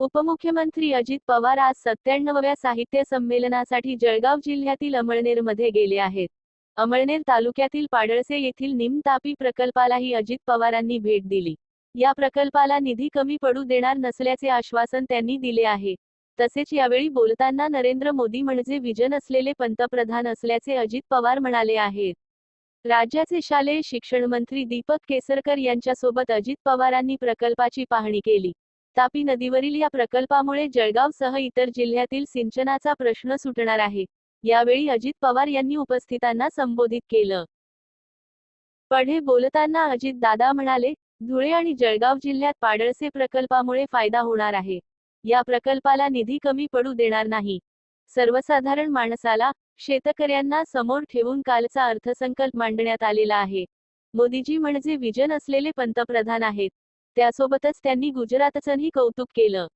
उपमुख्यमंत्री अजित पवार आज 97व्या साहित्य संमेलनासाठी जळगाव जिल्ह्यातील अमळनेरमध्ये गेले आहेत. अमळनेर तालुक्यातील पाडळसे येथील निम-तापी प्रकल्पालाही अजित पवारांनी भेट दिली. या प्रकल्पाला निधी कमी पडू देणार नसल्याचे आश्वासन त्यांनी दिले आहे. तसेच यावेळी बोलताना नरेंद्र मोदी म्हणजे विजन असलेले पंतप्रधान असल्याचे अजित पवार म्हणाले आहेत. राज्याचे शालेय शिक्षण मंत्री दीपक केसरकर यांच्यासोबत अजित पवारांनी प्रकल्पाची पाहणी केली. तापी नदीवरील या प्रकल्पामुळे जळगावसह इतर जिल्ह्यातील सिंचनाचा प्रश्न सुटणार आहे. यावेळी अजित पवार यांनी उपस्थितांना संबोधित केलं. पुढे बोलताना अजित दादा म्हणाले, धुळे आणि जळगाव जिल्ह्यात पाडळसे प्रकल्पामुळे फायदा होणार आहे. या प्रकल्पाला निधी कमी पडू देणार नाही. सर्वसाधारण माणसाला, शेतकऱ्यांना समोर ठेवून कालचा अर्थसंकल्प मांडण्यात आलेला आहे. मोदीजी म्हणजे विजन असलेले पंतप्रधान आहेत. त्यासोबतच त्यांनी गुजरातचंही कौतुक केलं.